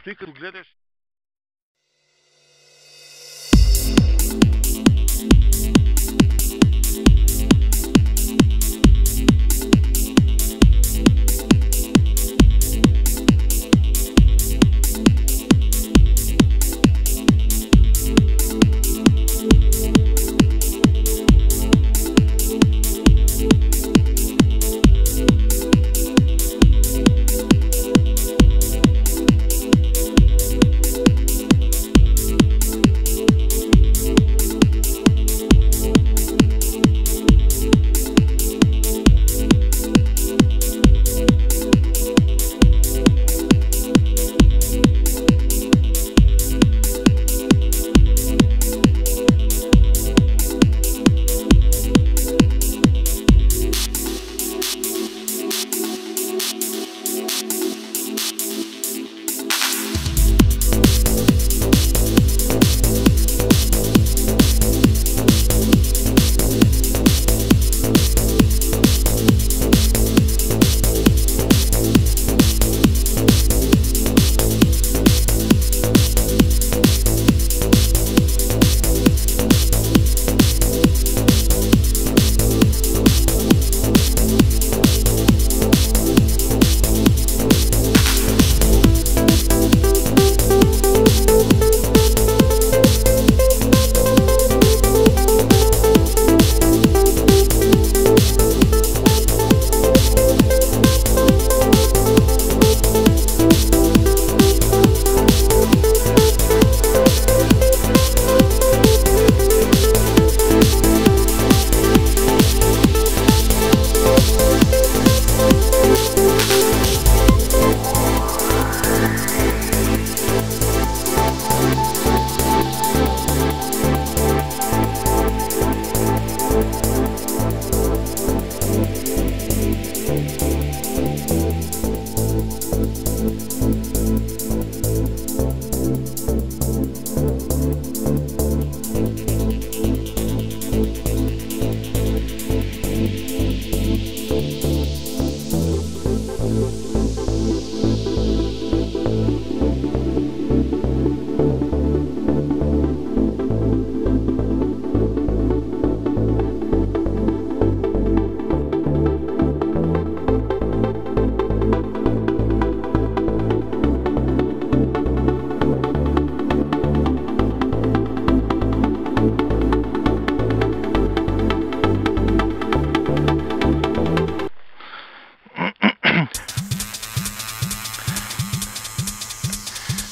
Стои като гледаш.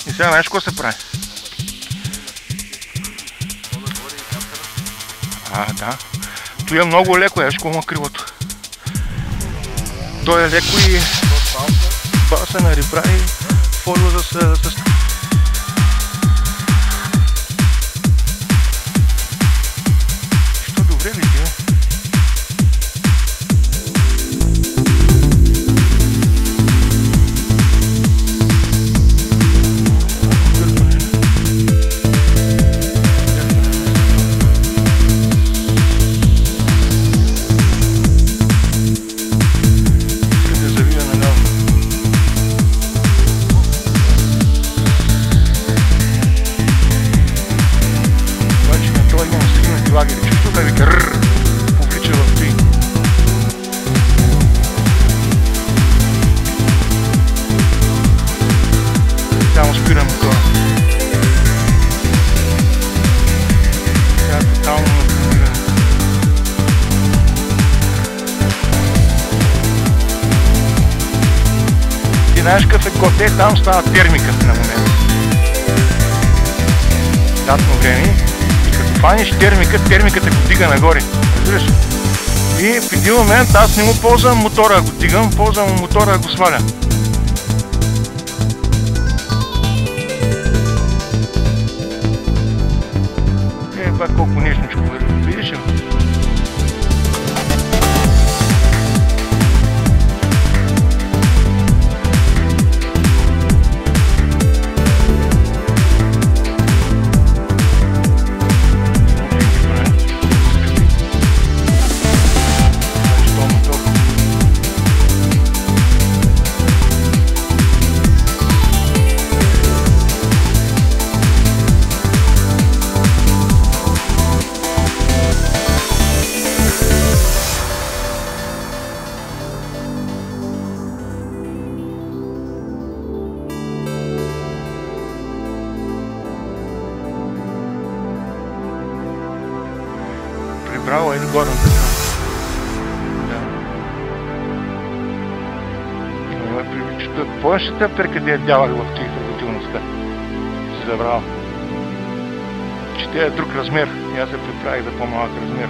И сега знаеш какво се прави? Да. То е много леко, виж какво му крилото. То е леко и балса на ребра и фолио за се... Що добре ли ти, бе? Повлича в той. Само спирам това. Сега тотално напомирам. Ти знаеш какъв е коте, там става термикът на момента. Датно време. Фаниш термиката го дига нагоре. Разбираш? И в един момент аз не му ползвам мотора, го дигам, ползвам мотора, го сваля. Това колко нежничко върви. Видиш ли? крало, еди горната крало. Да. Помниш ли те къде дявах в трихърботилността? Си забрал. Че те е друг размер. И аз се приправих за по-малък размер.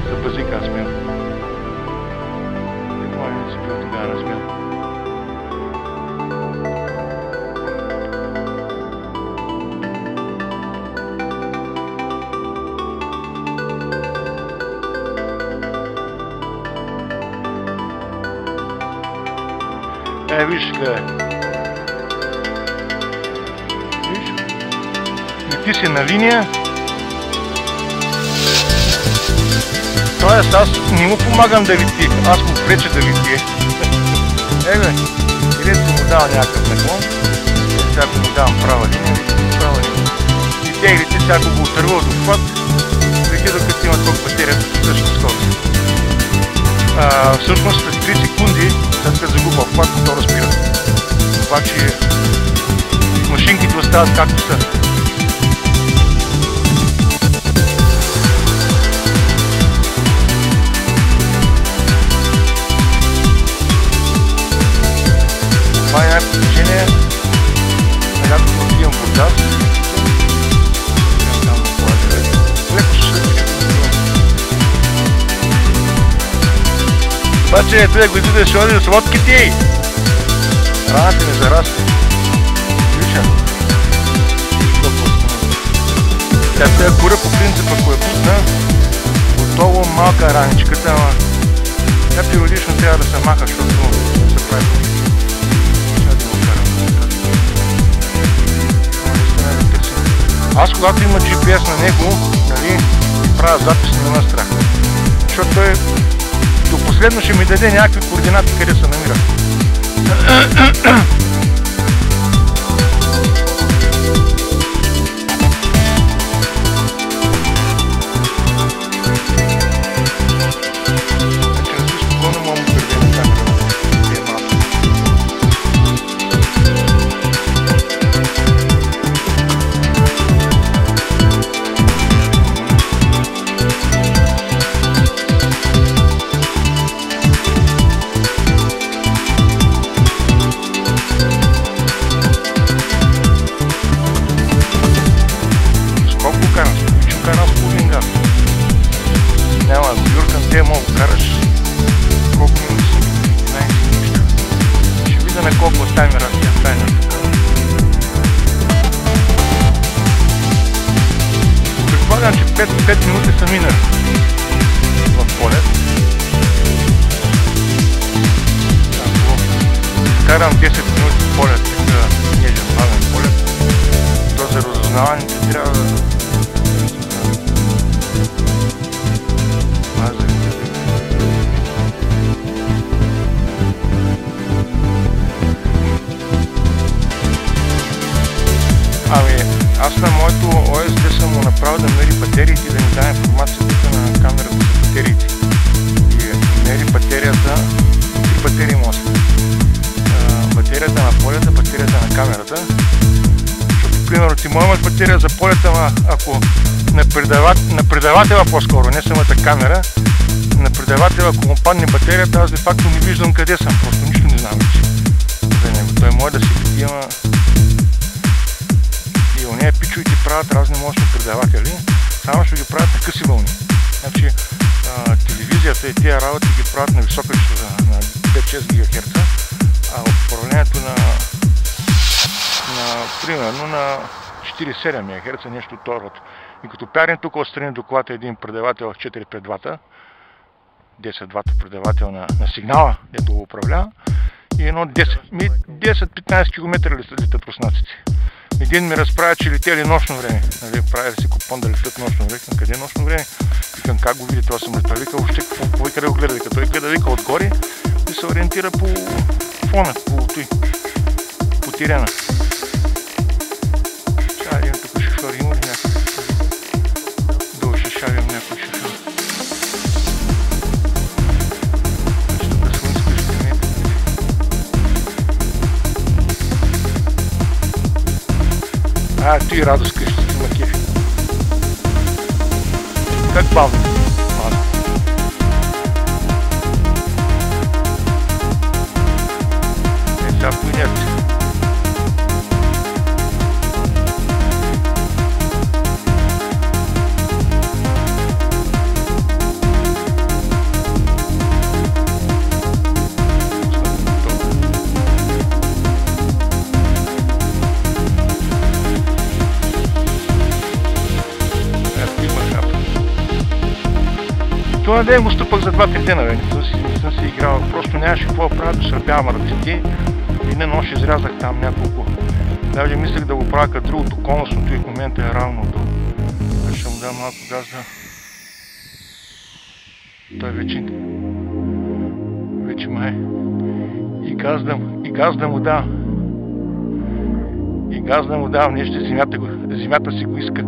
За базика аз смел. Не може да си бил тогава размер. Виж, гледай. Виж? Лети си на линия. Тоест аз не му помагам да лети, аз му преча да лети. Бе, или си му дава някакъв наклон, сега му давам права линия, и те или ти всяко го отърва от обхват, лети докато има толкова батерията по същата скорост. Всъщност след 3 секунди, след като загубва обхват, то разпира. Обаче машинките остават както са. Това е някакво движение, на лятото отивам в Бургас. Леко ще се движи. Обаче ето да го иду да ще ходи с лодките ей! Раната ми зарасне. Вижа. Тя се кура по принципа, ако е пусна, готово малка раничката, ама тя периодично трябва да се маха, защото се прави. Аз когато има GPS на него, нали, правя запис на страх. Защото той до последно ще ми даде някакви координати къде се намира. Предполагам, че 5 минути са минали в полет. Ако карам 10 минути в полет, така нежен бавен полет, то за разузнаването трябва да... Аз на моето OSD съм му направил да мери батериите и да ни даде информация тук на камерата за батериите. И мери батерията, 3 батерии може. Батерията на полета, батерията на камерата. Защото, примерно, ти може имаш батерия за полета, ама ако на предавателя по-скоро, не самата камера, на предавателя, ако му падне батерията, аз де факто не виждам къде съм, просто нищо не знам вече за него. Той може да си видима. И ония пичовите правят разни мощни предаватели, само ще ги правят на къси вълни. Значи телевизията и тия работи ги правят на висока частота, на 5-6 ГГц, а управлението примерно на 4-7 МГц, нещо от това. И като пярен тук отстрани до колата един предавател в 4-5 вата, 10 вата предавател на сигнала, дето го управлява, и едно 10-15 км летят руснаците. Един ми разправя, че летели нощно време. Нали, прави да си купон да летят нощно време. Къде нощно време? Викам, как го види това самолет? Вика, въобще какво вика да го гледа? Вика, той гледа, вика отгоре и се ориентира по фона, по терена. Сега един тук шофьор има ли някакъв? Долу ще шавим някой шофьор. Ти радост къщи си ма кефи. Как бавно? сега по инерция. Това не е го стъпък за 2-3 дена, бе. Не съм си играл. Просто нямаше какво правя, досърбявам ръцете и не нощ изрязах там няколко. Даже мислех да го правя като другото конусното и в момента е равно до. Ще му дам малко газ да... Той вече май. И газ да му дам. И газ да му давам нещо, земята си го иска.